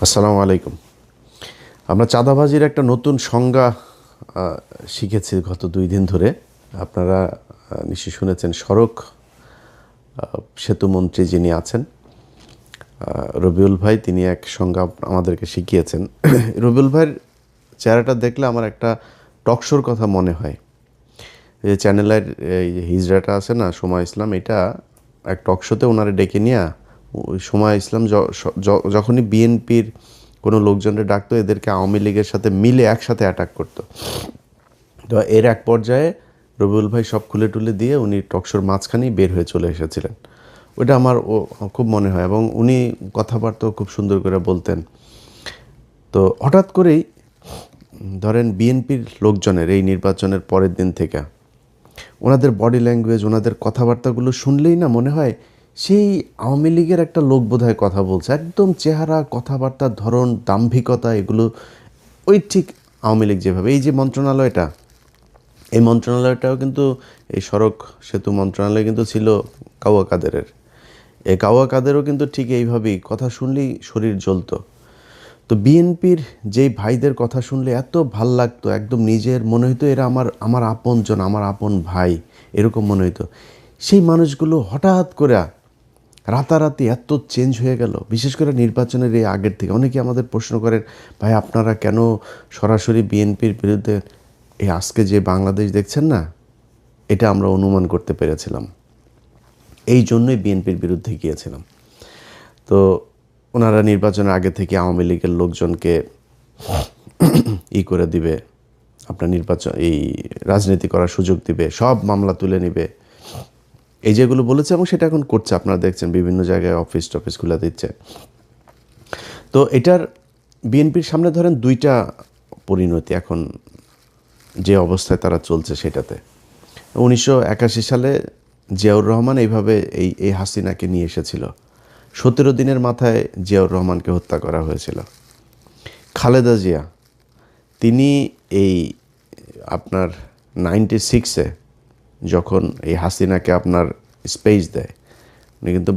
আসসালামু আলাইকুম। আমরা চাঁদাবাজির একটা নতুন সংজ্ঞা শিখেছি গত 2 দিন ধরে। আপনারা নিশ্চয়ই শুনেছেন, সড়ক সেতুমন্ত্রী যিনি আছেন রবিউল ভাই, তিনি এক সংজ্ঞা আমাদেরকে শিখিয়েছেন। রবিউল ভাইয়ের চেহারাটা দেখলে আমার একটা টকশোর কথা মনে হয়। এই চ্যানেলের এই হিজড়াটা আছে না, সময় ইসলাম, এটা এক টকশোতে ওনারে ডেকে নিয়ে সময় ইসলাম যখনই বিএনপির কোনো লোকজনের ডাকতো, এদেরকে আওয়ামী লীগের সাথে মিলে একসাথে অ্যাটাক করতো। তো এর এক পর্যায়ে রবিউল ভাই সব খুলে টুলে দিয়ে উনি টকশোর মাঝখানেই বের হয়ে চলে এসেছিলেন। ওইটা আমার খুব মনে হয়, এবং উনি কথাবার্তাও খুব সুন্দর করে বলতেন। তো হঠাৎ করেই ধরেন বিএনপির লোকজনের এই নির্বাচনের পরের দিন থেকে ওনাদের বডি ল্যাঙ্গুয়েজ, ওনাদের কথাবার্তাগুলো শুনলেই না মনে হয় সেই আওয়ামী লীগের একটা লোক বোধহয় কথা বলছে। একদম চেহারা, কথাবার্তার ধরন, দাম্ভিকতা, এগুলো ওই ঠিক আওয়ামী লীগ যেভাবে। এই যে মন্ত্রণালয়টা, এই মন্ত্রণালয়টাও কিন্তু, এই সড়ক সেতু মন্ত্রণালয় কিন্তু ছিল কাওয়া কাদেরের। এই কাওয়া কাদেরও কিন্তু ঠিক এইভাবেই কথা শুনলেই শরীর জ্বলতো। তো বিএনপির যেই ভাইদের কথা শুনলে এত ভাল লাগতো, একদম নিজের মনে হইতো এরা আমার আমার আপনজন, আমার আপন ভাই, এরকম মনে হইতো। সেই মানুষগুলো হঠাৎ করে রাতারাতি এত চেঞ্জ হয়ে গেল, বিশেষ করে নির্বাচনের এই আগের থেকে। অনেকে আমাদের প্রশ্ন করেন, ভাই আপনারা কেন সরাসরি বিএনপির বিরুদ্ধে? এই আজকে যে বাংলাদেশ দেখছেন না, এটা আমরা অনুমান করতে পেরেছিলাম, এই জন্যই বিএনপির বিরুদ্ধে গিয়েছিলাম। তো ওনারা নির্বাচনের আগে থেকে আওয়ামী লীগের লোকজনকে করে দিবে, আপনার নির্বাচন এই রাজনীতি করার সুযোগ দিবে, সব মামলা তুলে নিবে, এই যেগুলো বলেছে, এবং সেটা এখন করছে। আপনারা দেখছেন বিভিন্ন জায়গায় অফিস টফিস খুলে দিচ্ছে। তো এটার বিএনপির সামনে ধরেন দুইটা পরিণতি এখন, যে অবস্থায় তারা চলছে সেটাতে। 1981 সালে জিয়াউর রহমান এইভাবে এই হাসিনাকে নিয়ে এসেছিল। 17 দিনের মাথায় জিয়াউর রহমানকে হত্যা করা হয়েছিল। খালেদা জিয়া, তিনি এই আপনার 96-এ যখন এই হাসিনাকে আপনার স্পেস দেয়, উনি কিন্তু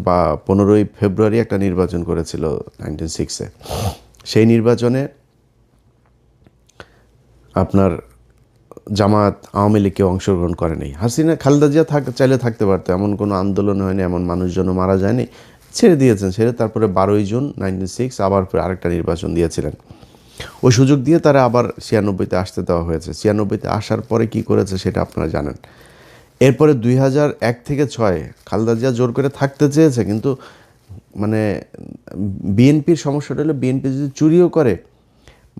15ই ফেব্রুয়ারি একটা নির্বাচন করেছিল 96-এ। সেই নির্বাচনে আপনার জামাত, আওয়ামী লীগ কেউ অংশগ্রহণ করেনি। হাসিনা, খালেদা জিয়া চাইলে থাকতে পারতো, এমন কোনো আন্দোলন হয়নি, এমন মানুষজনও মারা যায়নি, ছেড়ে দিয়েছেন। ছেড়ে তারপরে 12ই জুন 96 আবার আরেকটা নির্বাচন দিয়েছিলেন। ওই সুযোগ দিয়ে তারা আবার 96-তে আসতে দেওয়া হয়েছে। 96-তে আসার পরে কি করেছে সেটা আপনারা জানেন। এরপরে 2001 থেকে 6 খালেদা জিয়া জোর করে থাকতে চেয়েছে, কিন্তু মানে বিএনপির সমস্যাটা হলো, বিএনপি যদি চুরিও করে,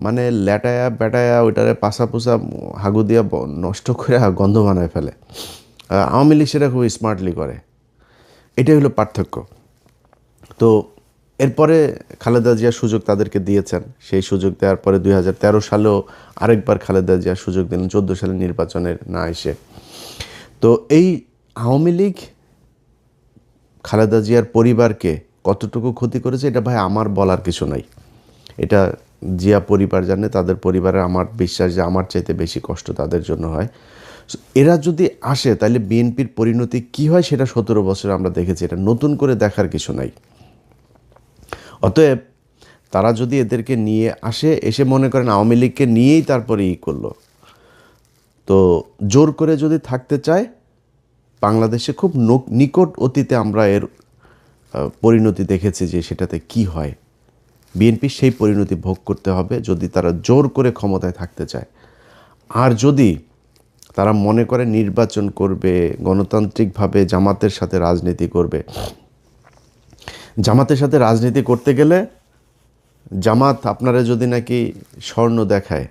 মানে ল্যাটায়া ব্যাটায়া ওইটারে পাশা পোষা হাগু দিয়া নষ্ট করে গন্ধ বানায় ফেলে। আওয়ামী লীগ সেটা খুব স্মার্টলি করে। এটাই হলো পার্থক্য। তো এরপরে খালেদা জিয়া সুযোগ তাদেরকে দিয়েছেন। সেই সুযোগ দেওয়ার পরে 2013 সালেও আরেকবার খালেদা জিয়া সুযোগ দিলেন, 14 সালের নির্বাচনের না এসে। তো এই আওয়ামী লীগ খালেদা জিয়ার পরিবারকে কতটুকু ক্ষতি করেছে, এটা ভাই আমার বলার কিছু নাই। এটা জিয়া পরিবার জানে, তাদের পরিবারের আমার বিশ্বাস যে আমার চাইতে বেশি কষ্ট তাদের জন্য হয়। এরা যদি আসে তাহলে বিএনপির পরিণতি কি হয় সেটা 17 বছর আমরা দেখেছি, এটা নতুন করে দেখার কিছু নাই। অতএব তারা যদি এদেরকে নিয়ে আসে, এসে মনে করেন আওয়ামী লীগকে নিয়েই তারপরে করলো, তো জোর করে যদি থাকতে চায়, বাংলাদেশে খুব নিকট অতীতে আমরা এর পরিণতি দেখেছি যে সেটাতে কি হয়। বিএনপি সেই পরিণতি ভোগ করতে হবে যদি তারা জোর করে ক্ষমতায় থাকতে চায়। আর যদি তারা মনে করে নির্বাচন করবে, গণতান্ত্রিকভাবে জামাতের সাথে রাজনীতি করবে, জামাতের সাথে রাজনীতি করতে গেলে জামাত আপনারা যদি নাকি স্বর্ণ দেখায়,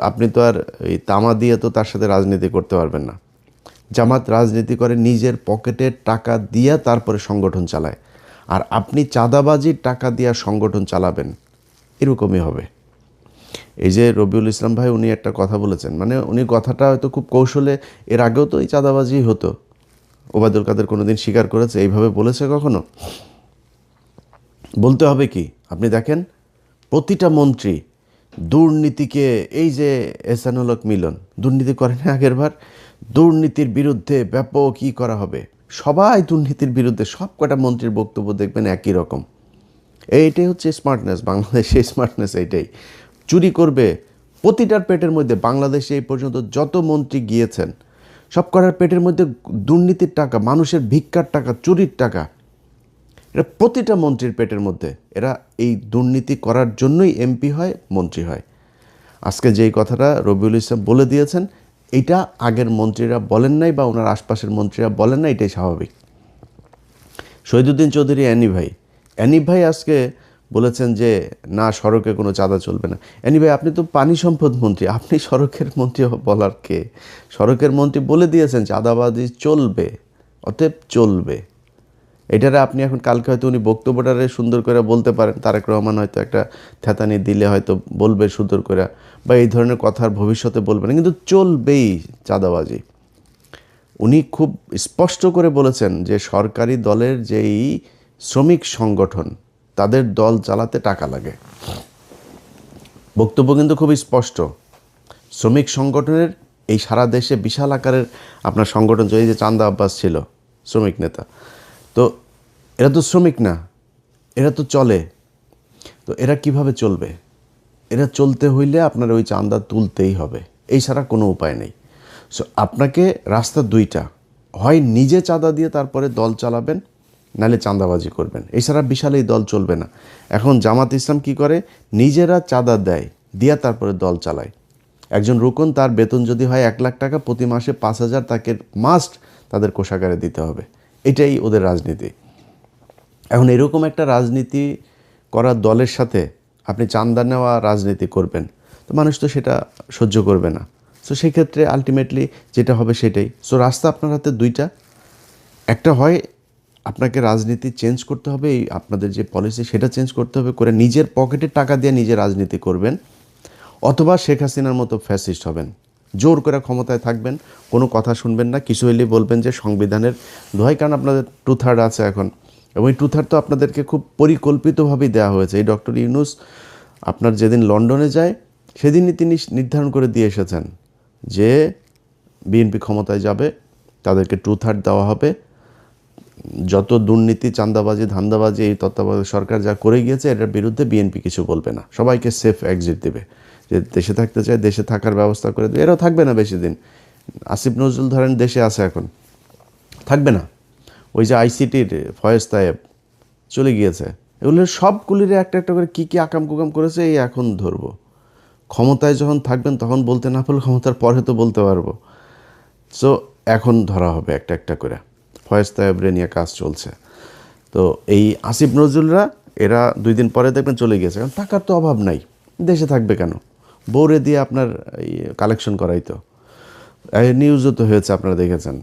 আপনি তো আর এই তামা দিয়ে তো তার সাথে রাজনীতি করতে পারবেন না। জামাত রাজনীতি করে নিজের পকেটের টাকা দিয়া তারপরে সংগঠন চালায়, আর আপনি চাঁদাবাজির টাকা দিয়া সংগঠন চালাবেন, এরকমই হবে। এই যে রবিউল ইসলাম ভাই, উনি একটা কথা বলেছেন, মানে উনি কথাটা হয়তো খুব কৌশলে, এর আগেও তো এই চাঁদাবাজি হতো, ওবায়দুল কাদের কোনোদিন স্বীকার করেছে এইভাবে বলেছে কখনো? বলতে হবে কি, আপনি দেখেন প্রতিটা মন্ত্রী দুর্নীতিকে, এই যে এহসানুল হক মিলন দুর্নীতি করেন আগের বার, দুর্নীতির বিরুদ্ধে ব্যাপক করা হবে, সবাই দুর্নীতির বিরুদ্ধে, সব কটা মন্ত্রীর বক্তব্য দেখবেন একই রকম। এইটাই হচ্ছে স্মার্টনেস, বাংলাদেশে স্মার্টনেস এইটাই। চুরি করবে প্রতিটার পেটের মধ্যে। বাংলাদেশে এই পর্যন্ত যত মন্ত্রী গিয়েছেন সব করার পেটের মধ্যে দুর্নীতির টাকা, মানুষের ভিক্ষার টাকা, চুরির টাকা, এটা প্রতিটা মন্ত্রীর পেটের মধ্যে। এরা এই দুর্নীতি করার জন্যই এমপি হয়, মন্ত্রী হয়। আজকে যেই কথাটা রবিউল ইসলাম বলে দিয়েছেন, এইটা আগের মন্ত্রীরা বলেন নাই বা ওনার আশপাশের মন্ত্রীরা বলেন না, এটাই স্বাভাবিক। শহীদুদ্দিন চৌধুরী অ্যানি ভাই আজকে বলেছেন যে না, সড়কে কোনো চাঁদা চলবে না। অ্যানি ভাই, আপনি তো পানি সম্পদ মন্ত্রী, আপনি সড়কের মন্ত্রী বলার কে? সড়কের মন্ত্রী বলে দিয়েছেন চাঁদাবাজি চলবে, অতএব চলবে। এটারে আপনি এখন কালকে হয়তো উনি বক্তব্যটারে সুন্দর করে বলতে পারেন, তারেক রহমান হয়তো একটা থ্যাতানি দিলে হয়তো বলবে সুন্দর করে, বা এই ধরনের কথার ভবিষ্যতে বলবে না, কিন্তু চলবেই চাঁদাবাজি। উনি খুব স্পষ্ট করে বলেছেন যে সরকারি দলের যেই শ্রমিক সংগঠন, তাদের দল চালাতে টাকা লাগে। বক্তব্য কিন্তু খুব স্পষ্ট। শ্রমিক সংগঠনের এই সারা দেশে বিশাল আকারের আপনার সংগঠন, এই যে চান্দা আব্বাস ছিল শ্রমিক নেতা, তো এরা তো শ্রমিক না, এরা তো চলে। তো এরা কিভাবে চলবে? এরা চলতে হইলে আপনার ওই চান্দা তুলতেই হবে, এই ছাড়া কোনো উপায় নেই। সো আপনাকে রাস্তা দুইটা, হয় নিজে চাঁদা দিয়ে তারপরে দল চালাবেন, নাহলে চাঁদাবাজি করবেন, এছাড়া বিশাল এই দল চলবে না। এখন জামাত ইসলাম কি করে? নিজেরা চাঁদা দেয়, দিয়া তারপরে দল চালায়। একজন রুকন, তার বেতন যদি হয় 1 লাখ টাকা, প্রতি মাসে 5,000 তাকে মাস্ট তাদের কোষাগারে দিতে হবে। এটাই ওদের রাজনীতি। এখন এরকম একটা রাজনীতি করা দলের সাথে আপনি চাঁদা নেওয়া রাজনীতি করবেন, তো মানুষ তো সেটা সহ্য করবে না। সো সেই ক্ষেত্রে আলটিমেটলি যেটা হবে সেটাই। সো রাস্তা আপনার হাতে দুইটা, একটা হয় আপনাকে রাজনীতি চেঞ্জ করতে হবে, এই আপনাদের যে পলিসি সেটা চেঞ্জ করতে হবে, করে নিজের পকেটের টাকা দিয়ে নিজে রাজনীতি করবেন, অথবা শেখ হাসিনার মতো ফ্যাসিস্ট হবেন, জোর করে ক্ষমতায় থাকবেন, কোনো কথা শুনবেন না, কিছু হইলে বলবেন যে সংবিধানের দোহাই, কারণ আপনাদের 2/3 আছে এখন, এবং এই 2/3 তো আপনাদেরকে খুব পরিকল্পিতভাবেই দেওয়া হয়েছে। এই ডক্টর ইউনূস আপনার যেদিন লন্ডনে যায় সেদিনই তিনি নির্ধারণ করে দিয়ে এসেছেন যে বিএনপি ক্ষমতায় যাবে, তাদেরকে 2/3 দেওয়া হবে, যত দুর্নীতি, চাঁদাবাজি, ধান্দাবাজি এই তত্ত্বাবধায়ক সরকার যা করে গিয়েছে এটার বিরুদ্ধে বিএনপি কিছু বলবে না, সবাইকে সেফ এক্সিট দেবে। যে দেশে থাকতে চায় দেশে থাকার ব্যবস্থা করে দেবে। এরাও থাকবে না বেশি দিন। আসিফ নজরুল ধরেন দেশে আছে, এখন থাকবে না। ওই যে আইসিটির ফয়েজ তায়েব চলে গিয়েছে, এগুলো সবগুলির একটা একটা করে কী কী আকাম কুকাম করেছে এই এখন ধরবো। ক্ষমতায় যখন থাকবেন তখন বলতে না পারলে ক্ষমতার পরে তো বলতে পারবো। সো এখন ধরা হবে একটা একটা করে। ফয়েজ তায়েবরে নিয়ে কাজ চলছে। তো এই আসিফ নজরুলরা এরা 2 দিন পরে দেখবেন চলে গিয়েছে, কারণ টাকার তো অভাব নাই, দেশে থাকবে কেন? বউরে দিয়ে আপনার কালেকশন করাই তো, নিউজও তো হয়েছে, আপনারা দেখেছেন।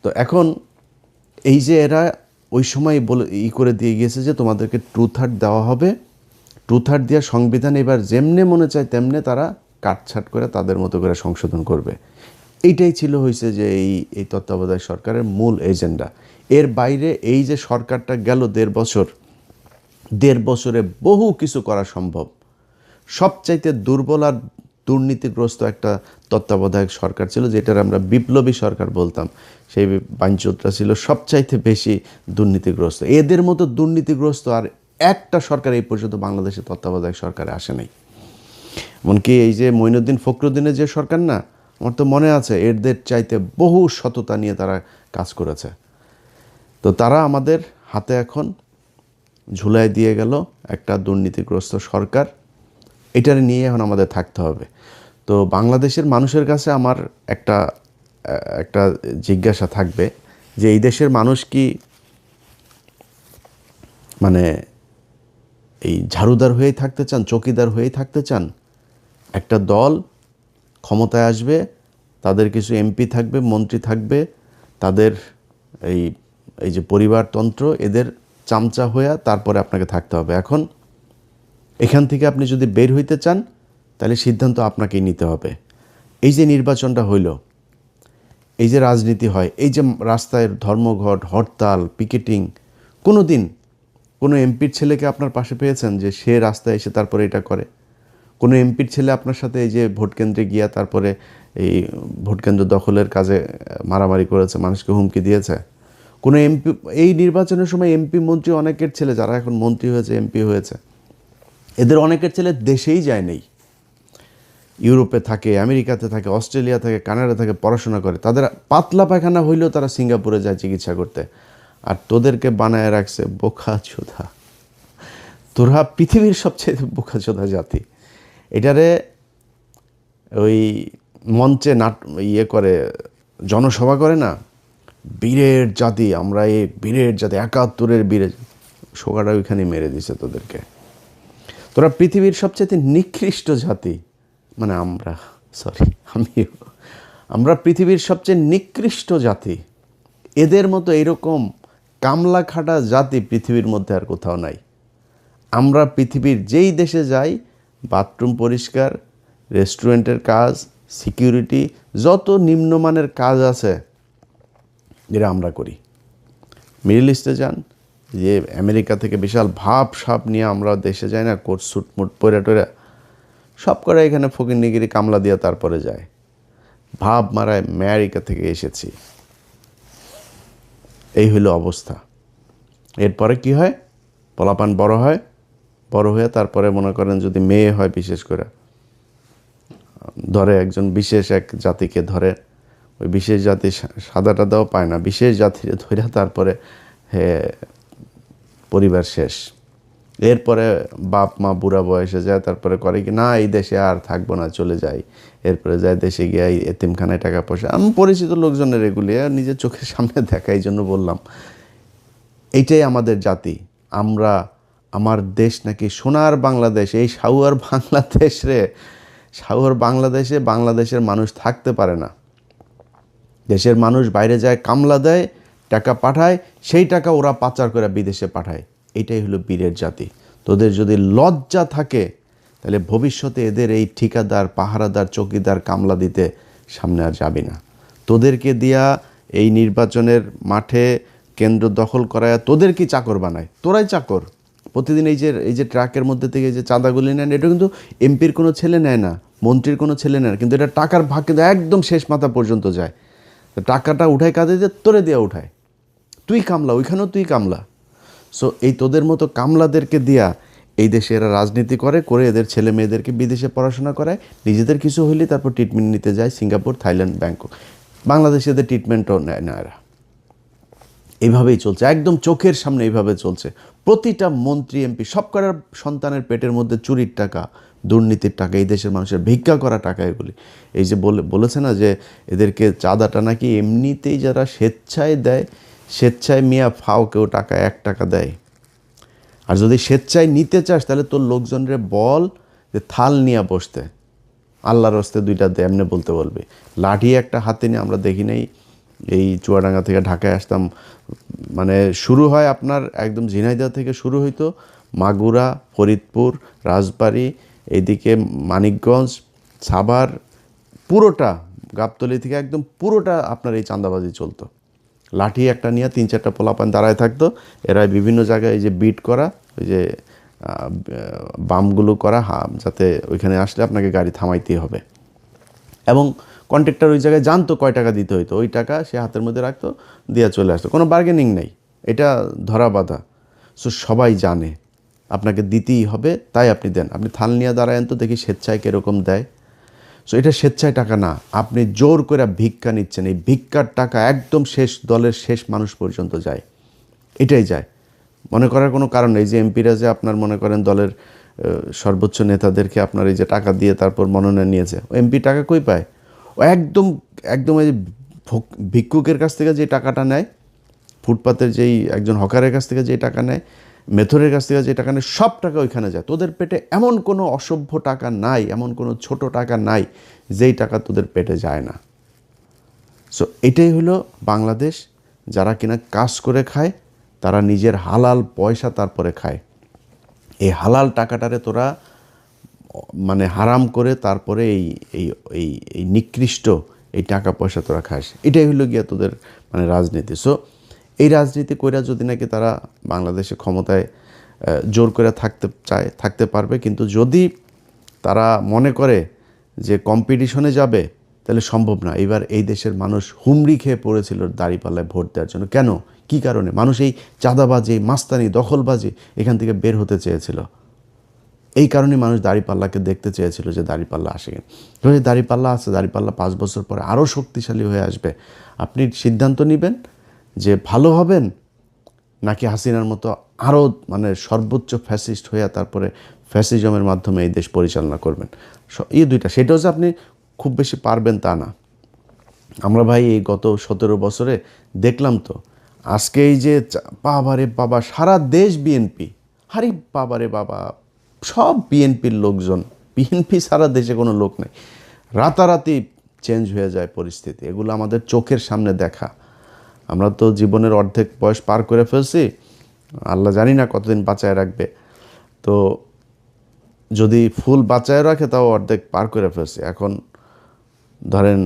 তো এখন এই যে এরা ওই সময় বলে করে দিয়ে গিয়েছে যে তোমাদেরকে 2/3 দেওয়া হবে, 2/3 দেওয়া সংবিধান এবার যেমনে মনে চায় তেমনে তারা কাটছাট করে তাদের মতো করে সংশোধন করবে। এইটাই ছিল হয়েছে যে এই তত্ত্বাবধায়ক সরকারের মূল এজেন্ডা। এর বাইরে এই যে সরকারটা গেল 1.5 বছর, 1.5 বছরে বহু কিছু করা সম্ভব। সবচাইতে দুর্বল আর দুর্নীতিগ্রস্ত একটা তত্ত্বাবধায়ক সরকার ছিল, যেটার আমরা বিপ্লবী সরকার বলতাম, সেই বাঞ্চোতরা ছিল সবচাইতে বেশি দুর্নীতিগ্রস্ত। এদের মতো দুর্নীতিগ্রস্ত আর একটা সরকার এই পর্যন্ত বাংলাদেশের তত্ত্বাবধায়ক সরকারে আসে নাই। এমনকি এই যে মঈনুদ্দিন ফখরুদ্দিনের যে সরকার না, আমার তো মনে আছে এদের চাইতে বহু সততা নিয়ে তারা কাজ করেছে। তো তারা আমাদের হাতে এখন ঝুলাই দিয়ে গেল একটা দুর্নীতিগ্রস্ত সরকার। এটার নিয়ে এখন আমাদের থাকতে হবে। তো বাংলাদেশের মানুষের কাছে আমার একটা জিজ্ঞাসা থাকবে যে এই দেশের মানুষ কি মানে এই ঝাড়ুদার হয়েই থাকতে চান, চকিদার হয়েই থাকতে চান? একটা দল ক্ষমতায় আসবে, তাদের কিছু এমপি থাকবে, মন্ত্রী থাকবে, তাদের এই এই যে পরিবারতন্ত্র, এদের চামচা হয়ে তারপরে আপনাকে থাকতে হবে। এখন এখান থেকে আপনি যদি বের হইতে চান তাহলে সিদ্ধান্ত আপনাকেই নিতে হবে। এই যে নির্বাচনটা হইল, এই যে রাজনীতি হয়, এই যে রাস্তায় ধর্মঘট, হরতাল, পিকেটিং, কোনো দিন কোনো এমপির ছেলেকে আপনার পাশে পেয়েছেন যে সে রাস্তায় এসে তারপরে এটা করে? কোনো এমপির ছেলে আপনার সাথে এই যে ভোটকেন্দ্রে গিয়া তারপরে এই ভোটকেন্দ্র দখলের কাজে মারামারি করেছে, মানুষকে হুমকি দিয়েছে? কোনো এমপি, এই নির্বাচনের সময় এমপি মন্ত্রী অনেকের ছেলে যারা এখন মন্ত্রী হয়েছে, এমপি হয়েছে, এদের অনেকের ছেলে দেশেই যায় নেই, ইউরোপে থাকে, আমেরিকাতে থাকে, অস্ট্রেলিয়া থাকে, কানাডা থাকে, পড়াশোনা করে। তাদের পাতলা পায়খানা হইলেও তারা সিঙ্গাপুরে যায় চিকিৎসা করতে। আর তোদেরকে বানায় রাখছে বোকাচোদা। তোরা পৃথিবীর সবচেয়ে বোকাচোদা জাতি। এটারে ওই মঞ্চে করে জনসভা করে না, বীরের জাতি, আমরা এই বীরের জাতি, 71-এর বীরের, সোগাটা ওইখানে মেরে দিছে তোদেরকে। তোরা পৃথিবীর সবচেয়ে নিকৃষ্ট জাতি, মানে আমরা পৃথিবীর সবচেয়ে নিকৃষ্ট জাতি। এদের মতো এরকম কামলা খাটা জাতি পৃথিবীর মধ্যে আর কোথাও নাই। আমরা পৃথিবীর যেই দেশে যাই, বাথরুম পরিষ্কার, রেস্টুরেন্টের কাজ, সিকিউরিটি, যত নিম্নমানের কাজ আছে যেটা আমরা করি। মিডল ইস্টে যান, যে আমেরিকা থেকে বিশাল ভাব সাপ নিয়ে আমরা দেশে যাই না, কোট স্যুট মুট পরে টরে, সব করে এখানে ফকিরনিগিরি কামলা দিয়ে তারপরে যায়, ভাব মারায় আমেরিকা থেকে এসেছি। এই হইল অবস্থা। এরপরে কি হয়? পোলাপান বড় হয়, বড় হয়ে তারপরে মনে করেন যদি মেয়ে হয়, বিশেষ করে ধরে একজন বিশেষ এক জাতিকে ধরে, ওই বিশেষ জাতি সাদাটা দাও পায় না, বিশেষ জাতির ধরে তারপরে পরিবার শেষ। এরপরে বাপ মা বুড়া বয়সে যায়, তারপরে করে কি না এই দেশে আর থাকবো না, চলে যাই। এরপরে যায় দেশে গিয়ে এতিমখানায় টাকা পয়সা। আমি পরিচিত লোকজনের এগুলি নিজের চোখের সামনে দেখা, এই জন্য বললাম এইটাই আমাদের জাতি। আমরা, আমার দেশ নাকি সোনার বাংলাদেশ, এই সাউয়ার বাংলাদেশ রে, সাউয়ার বাংলাদেশে বাংলাদেশের মানুষ থাকতে পারে না। দেশের মানুষ বাইরে যায়, কামলা দেয়, টাকা পাঠায়, সেই টাকা ওরা পাচার করে বিদেশে পাঠায়। এটাই হলো বীরের জাতি। তোদের যদি লজ্জা থাকে তাহলে ভবিষ্যতে এদের এই ঠিকাদার, পাহারাদার, চৌকিদার, কামলা দিতে সামনে আর যাবি না। তোদেরকে দিয়া এই নির্বাচনের মাঠে কেন্দ্র দখল করায় তোদের কি চাকর বানায়? তোরাই চাকর। প্রতিদিন এই যে ট্রাকের মধ্যে থেকে যে চাঁদাগুলি নেন, এটা কিন্তু এমপির কোনো ছেলে নেয় না, মন্ত্রীর কোনো ছেলে নেয় না, কিন্তু এটা টাকার ভাগ কিন্তু একদম শেষ মাথা পর্যন্ত যায়। টাকাটা উঠায় কাঁদে দিয়ে তোরে দেওয়া উঠায়, তুই কামলা, ওইখানেও তুই কামলা। সো এই তোদের মতো কামলাদেরকে দিয়া এই দেশে এরা রাজনীতি করে এদের ছেলে মেয়েদেরকে বিদেশে পড়াশোনা করায়, নিজেদের কিছু হইলে তারপর ট্রিটমেন্ট নিতে যায় সিঙ্গাপুর, থাইল্যান্ড, ব্যাংকক। বাংলাদেশে এদের ট্রিটমেন্টও নেয় না এরা। এইভাবেই চলছে, একদম চোখের সামনে এইভাবে চলছে। প্রতিটা মন্ত্রী, এমপি, সব করার সন্তানের পেটের মধ্যে চুরির টাকা, দুর্নীতির টাকা, এই দেশের মানুষের ভিক্ষা করা টাকা এগুলি। এই যে বলেছে না যে এদেরকে চাঁদাটা নাকি এমনিতেই যারা স্বেচ্ছায় দেয়, স্বেচ্ছায় মিয়া ফাও কেউ টাকা 1 টাকা দেয়। আর যদি স্বেচ্ছায় নিতে চাস তাহলে তোর লোকজনরে বল যে থাল নিয়ে বসতে, আল্লাহর হস্তে 2টা দে, এমনি বলতে বলবে। লাঠি একটা হাতে নিয়ে, আমরা দেখি নাই এই চুয়াডাঙ্গা থেকে ঢাকায় আসতাম, মানে শুরু হয় আপনার একদম ঝিনাইদহ থেকে শুরু হইতো, মাগুরা, ফরিদপুর, রাজবাড়ী, এইদিকে মানিকগঞ্জ, সাভার, পুরোটা গাবতলী থেকে একদম পুরোটা আপনার এই চাঁদাবাজি চলতো। লাঠি একটা নিয়ে 3-4টা পোলাপান দাঁড়ায় থাকতো, এরা বিভিন্ন জায়গায় এই যে বিট করা, ওই যে বামগুলো করা, যাতে ওইখানে আসলে আপনাকে গাড়ি থামাইতেই হবে। এবং কন্ট্রাক্টর ওই জায়গায় জানতো কয় টাকা দিতে হইতো, ওই টাকা সে হাতের মধ্যে রাখতো, দিয়ে চলে আসতো, কোনো বার্গেনিং নেই, এটা ধরা বাঁধা। সো সবাই জানে আপনাকে দিতেই হবে, তাই আপনি দেন। আপনি থাল নিয়ে দাঁড়ায়েন তো দেখি স্বেচ্ছায় কীরকম দেয়। সো এটা স্বেচ্ছায় টাকা না, আপনি জোর করে ভিক্ষা নিচ্ছেন। এই ভিক্ষার টাকা একদম শেষ দলের শেষ মানুষ পর্যন্ত যায়, এটাই যায়। মনে করার কোনো কারণ নেই যে এমপিরা যে আপনার মনে করেন দলের সর্বোচ্চ নেতাদেরকে আপনার এই যে টাকা দিয়ে তারপর মনোনয়ন নিয়েছে, ও এমপি টাকা কই পায়? ও একদম একদম এই ভিক্ষুকের কাছ থেকে যে টাকাটা নেয়, ফুটপাতের যেই একজন হকারের কাছ থেকে যে টাকা নেয়, মেথরের কাছ থেকে যে টাকা নেয়, সব টাকা ওইখানে যায়। তোদের পেটে এমন কোনো অসভ্য টাকা নাই, এমন কোনো ছোট টাকা নাই যেই টাকা তোদের পেটে যায় না। সো এটাই হলো বাংলাদেশ। যারা কিনা কাজ করে খায়, তারা নিজের হালাল পয়সা তারপরে খায়। এই হালাল টাকাটারে তোরা মানে হারাম করে তারপরে এই নিকৃষ্ট এই টাকা পয়সা তোরা খাস। এটাই হলো গিয়া তোদের মানে রাজনীতি। সো এই রাজনীতি কইরা যদি নাকি তারা বাংলাদেশে ক্ষমতায় জোর করে থাকতে চায়, থাকতে পারবে। কিন্তু যদি তারা মনে করে যে কম্পিটিশনে যাবে, তাহলে সম্ভব না। এবার এই দেশের মানুষ হুমড়ি খেয়ে পড়েছিল দাঁড়িপাল্লায় ভোট দেওয়ার জন্য। কেন? কী কারণে? মানুষ এই চাঁদাবাজি, মাস্তানি, দখলবাজি এখান থেকে বের হতে চেয়েছিল। এই কারণে মানুষ দাঁড়িপাল্লাকে দেখতে চেয়েছিল যে দাঁড়িপাল্লা আসে কিনা। ধরুন দাঁড়িপাল্লা আছে, দাঁড়িপাল্লা 5 বছর পরে আরও শক্তিশালী হয়ে আসবে। আপনি সিদ্ধান্ত নেবেন যে ভালো হবেন নাকি হাসিনার মতো আরও মানে সর্বোচ্চ ফ্যাসিস্ট হয়ে তারপরে ফ্যাসিজমের মাধ্যমে এই দেশ পরিচালনা করবেন। এই দুইটা, সেটাও যে আপনি খুব বেশি পারবেন তা না। আমরা ভাই এই গত 17 বছরে দেখলাম তো, আজকে এই যে বাবারে বাবা সারা দেশ বিএনপি, আরে বাবারে বাবা সব বিএনপির লোকজন, বিএনপি সারা দেশে কোনো লোক নেই, রাতারাতি চেঞ্জ হয়ে যায় পরিস্থিতি। এগুলো আমাদের চোখের সামনে দেখা। আমরা তো জীবনের অর্ধেক বয়স পার করে ফেলছি, আল্লাহ জানি না কতদিন বাঁচায় রাখবে। তো যদি ফুল বাঁচায় রাখে তাও অর্ধেক পার করে ফেলছি। এখন ধরেন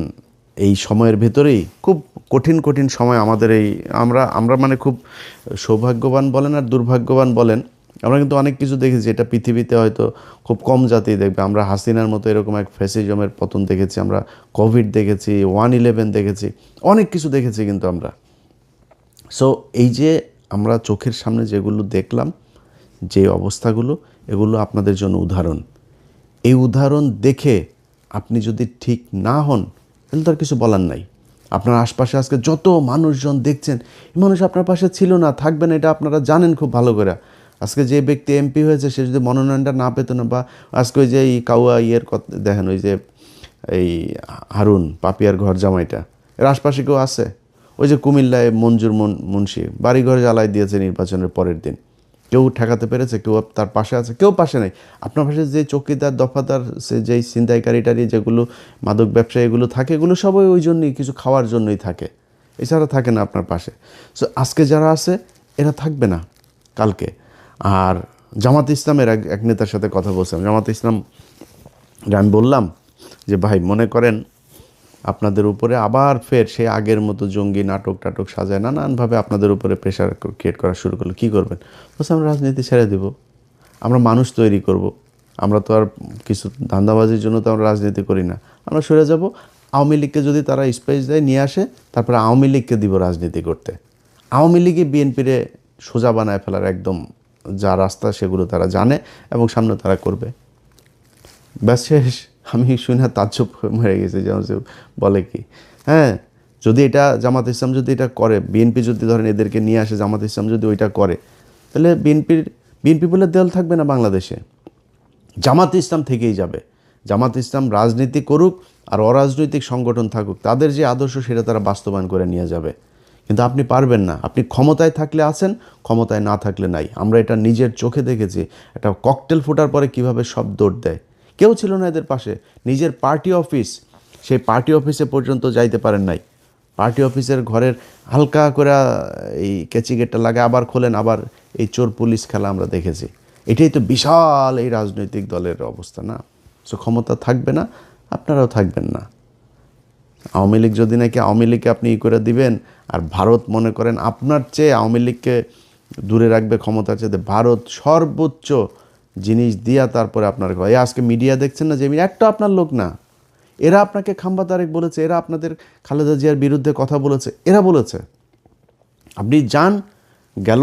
এই সময়ের ভেতরেই খুব কঠিন কঠিন সময় আমাদের এই আমরা মানে খুব সৌভাগ্যবান বলেন আর দুর্ভাগ্যবান বলেন, আমরা কিন্তু অনেক কিছু দেখেছি এটা পৃথিবীতে হয়তো খুব কম জাতি দেখবে। আমরা হাসিনার মতো এরকম এক ফ্যাসিজমের পতন দেখেছি, আমরা কোভিড দেখেছি, 1/11 দেখেছি, অনেক কিছু দেখেছি কিন্তু আমরা। সো এই যে আমরা চোখের সামনে যেগুলো দেখলাম, যে অবস্থাগুলো, এগুলো আপনাদের জন্য উদাহরণ। এই উদাহরণ দেখে আপনি যদি ঠিক না হন তাহলে তো আর কিছু বলার নাই। আপনার আশপাশে আজকে যত মানুষজন দেখছেন, এই মানুষ আপনার পাশে ছিল না, থাকবে না, এটা আপনারা জানেন খুব ভালো করে। আজকে যে ব্যক্তি এমপি হয়েছে সে যদি মনোনয়নটা না পেত না, বা আজকে ওই যে এই কাউয়া দেখেন, ওই যে এই হারুন পাপিয়ার ঘর জামাইটা, এর আশপাশে কেউ আছে? ওই যে কুমিল্লায় মঞ্জুর মুন্সি বাড়িঘর জ্বালাই দিয়েছে নির্বাচনের পরের দিন, কেউ ঠেকাতে পেরেছে? কেউ তার পাশে আছে? কেউ পাশে নেই। আপনার পাশে যে চৌকিদার, দফাদার, সে যেই ছিনতাইকারী যেগুলো মাদক ব্যবসায়ী এগুলো থাকে, এগুলো সবাই ওই জন্যই, কিছু খাওয়ার জন্যই থাকে, এছাড়া থাকে না আপনার পাশে। সো আজকে যারা আছে এরা থাকবে না কালকে। আর জামাত ইসলামের এক নেতার সাথে কথা বলছিলাম, জামাত ইসলাম আমি বললাম যে ভাই মনে করেন আপনাদের উপরে আবার ফের সে আগের মতো জঙ্গি নাটক সাজায় নানানভাবে আপনাদের উপরে প্রেশার ক্রিয়েট করা শুরু করলো, কী করবেন? বলছে আমরা রাজনীতি ছেড়ে দেব, আমরা মানুষ তৈরি করব। আমরা তো আর কিছু ধান্দাবাজির জন্য তো আমরা রাজনীতি করি না, আমরা সরে যাব। আওয়ামী লীগকে যদি তারা স্পেস দেয় নিয়ে আসে, তারপরে আওয়ামী লীগকে দিব রাজনীতি করতে। আওয়ামী লীগই বিএনপিরে সোজা বানায় ফেলার একদম যা রাস্তা সেগুলো তারা জানে এবং সামনে তারা করবে। ব্যাস শেষ। আমি শুনে তাজ্জব মরে গেছি, যেমন বলে কি, হ্যাঁ যদি এটা জামাত ইসলাম যদি এটা করে, বিএনপি যদি ধরেন এদেরকে নিয়ে আসে, জামাত ইসলাম যদি ওইটা করে, তাহলে বিএনপি বলে দল থাকবে না বাংলাদেশে, জামাত ইসলাম থেকেই যাবে। জামাত ইসলাম রাজনীতি করুক আর অরাজনৈতিক সংগঠন থাকুক, তাদের যে আদর্শ সেটা তারা বাস্তবায়ন করে নিয়ে যাবে। কিন্তু আপনি পারবেন না। আপনি ক্ষমতায় থাকলে আছেন, ক্ষমতায় না থাকলে নাই। আমরা এটা নিজের চোখে দেখেছি, একটা ককটেল ফোটার পরে কিভাবে সব দৌড় দেয়। কেউ ছিল না এদের পাশে। নিজের পার্টি অফিস, সেই পার্টি অফিসে পর্যন্ত যাইতে পারেন নাই। পার্টি অফিসের ঘরের হালকা করে এই কেচি গেটটা লাগে, আবার খোলেন, আবার এই চোর পুলিশ খেলা আমরা দেখেছি। এটাই তো বিশাল এই রাজনৈতিক দলের অবস্থা না? সো ক্ষমতা থাকবে না, আপনারাও থাকবেন না। আওয়ামী লীগ যদি নাকি আওয়ামী লীগকে আপনি করে দিবেন, আর ভারত মনে করেন আপনার চেয়ে আওয়ামী লীগকে দূরে রাখবে ক্ষমতার চেয়ে, ভারত সর্বোচ্চ জিনিস দিয়া তারপরে আপনার এই আজকে মিডিয়া দেখছেন না, যে একটা আপনার লোক না, এরা আপনাকে খাম্বা তারেক বলেছে, এরা আপনাদের খালেদা জিয়ার বিরুদ্ধে কথা বলেছে, এরা বলেছে। আপনি যান, গেল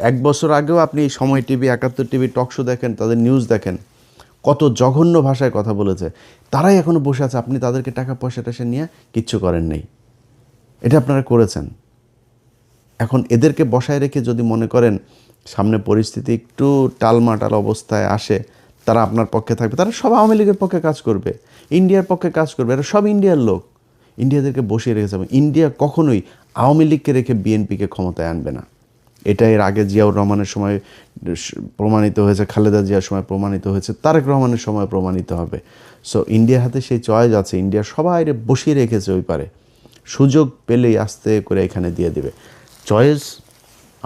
1 বছর আগেও আপনি সময় টিভি, 71 টিভি টক শো দেখেন, তাদের নিউজ দেখেন, কত জঘন্য ভাষায় কথা বলেছে। তারাই এখনও বসে আছে, আপনি তাদেরকে টাকা পয়সা নিয়ে কিচ্ছু করেন নেই। এটা আপনারা করেছেন। এখন এদেরকে বসায় রেখে যদি মনে করেন সামনে পরিস্থিতি একটু টালমাটাল অবস্থায় আসে, তারা আপনার পক্ষে থাকবে, তারা সব আওয়ামী লীগের পক্ষে কাজ করবে, ইন্ডিয়ার পক্ষে কাজ করবে। এরা সব ইন্ডিয়ার লোক, ইন্ডিয়াদেরকে বসিয়ে রেখেছে। ইন্ডিয়া কখনোই আওয়ামী লীগকে রেখে বিএনপিকে ক্ষমতায় আনবে না। এটা এর আগে জিয়াউর রহমানের সময় প্রমাণিত হয়েছে, খালেদা জিয়ার সময় প্রমাণিত হয়েছে, তারেক রহমানের সময় প্রমাণিত হবে। সো ইন্ডিয়ার হাতে সেই চয়েস আছে, ইন্ডিয়া সবাই বসিয়ে রেখেছে ওই পারে, সুযোগ পেলেই আস্তে করে এখানে দিয়ে দেবে। চয়েস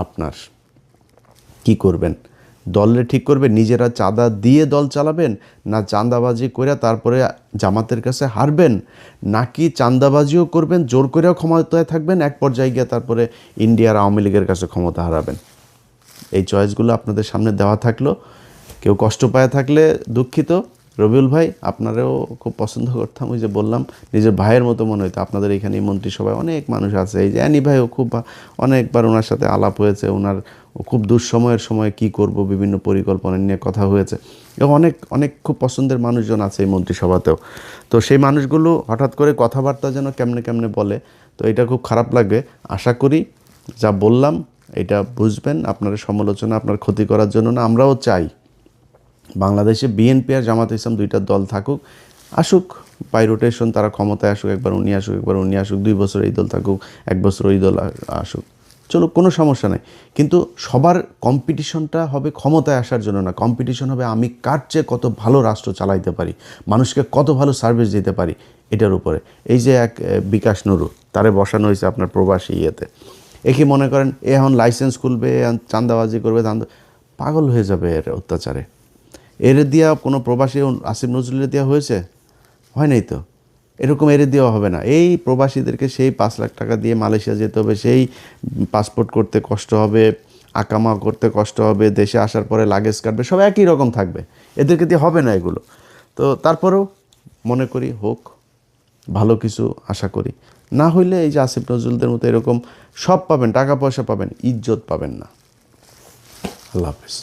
আপনার, কি করবেন? দলে ঠিক করবে নিজেরা চাঁদা দিয়ে দল চালাবেন, না চাঁদাবাজি করে তারপরে জামাতের কাছে হারবেন, নাকি চাঁদাবাজিও করবেন, জোর করেও ক্ষমতায় থাকবেন, এক পর্যায়ে গিয়ে তারপরে ইন্ডিয়ার আওয়ামী লীগের কাছে ক্ষমতা হারাবেন। এই চয়েসগুলো আপনাদের সামনে দেওয়া থাকলো। কেউ কষ্ট পায় থাকলে দুঃখিত, রবিউল ভাই আপনারাও খুব পছন্দ করতাম, ওই যে বললাম নিজের ভাইয়ের মতো মনে হতো। আপনাদের এখানে মন্ত্রিসভায় অনেক মানুষ আছে, এই যে অ্যানি ভাইও খুব অনেকবার ওনার সাথে আলাপ হয়েছে, ওনার খুব দুঃসময়ের সময় কি করব বিভিন্ন পরিকল্পনা নিয়ে কথা হয়েছে, এবং অনেক অনেক খুব পছন্দের মানুষজন আছে এই মন্ত্রিসভাতেও। তো সেই মানুষগুলো হঠাৎ করে কথাবার্তা যেন কেমনে কেমনে বলে, তো এটা খুব খারাপ লাগে। আশা করি যা বললাম এটা বুঝবেন, আপনার সমালোচনা আপনার ক্ষতি করার জন্য না। আমরাও চাই বাংলাদেশে বিএনপি আর জামাত ইসলাম দুইটা দল থাকুক, আসুক বাই রোটেশন, তারা ক্ষমতায় আসুক, একবার উনি আসুক একবার উনি আসুক, 2 বছর এই দল থাকুক, 1 বছর ওই দল আসুক, চলো কোনো সমস্যা নাই। কিন্তু সবার কম্পিটিশনটা হবে ক্ষমতায় আসার জন্য না, কম্পিটিশন হবে আমি কার চেয়ে কত ভালো রাষ্ট্র চালাইতে পারি, মানুষকে কত ভালো সার্ভিস দিতে পারি, এটার উপরে। এই যে এক বিকাশ নুরু, তারে বসানো হয়েছে আপনার প্রবাসী ইয়েতে, একে মনে করেন এ এখন লাইসেন্স খুলবে, চাঁদাবাজি করবে, পাগল হয়ে যাবে এর অত্যাচারে। এর দিয়া কোনো প্রবাসী আসিফ নজরুলের দেওয়া হয়েছে? হয় নাই তো। এরকম এর দেওয়া হবে না। এই প্রবাসীদেরকে সেই 5 লাখ টাকা দিয়ে মালয়েশিয়া যেতে হবে, সেই পাসপোর্ট করতে কষ্ট হবে, আকামা করতে কষ্ট হবে, দেশে আসার পরে লাগেজ কাটবে, সব একই রকম থাকবে, এদেরকে দিয়ে হবে না এগুলো। তো তারপরেও মনে করি হোক, ভালো কিছু আশা করি। না হইলে এই যে আসিফ নজরুলদের মতো এরকম সব পাবেন, টাকা পয়সা পাবেন, ইজ্জত পাবেন না। আল্লাহ হাফেজ।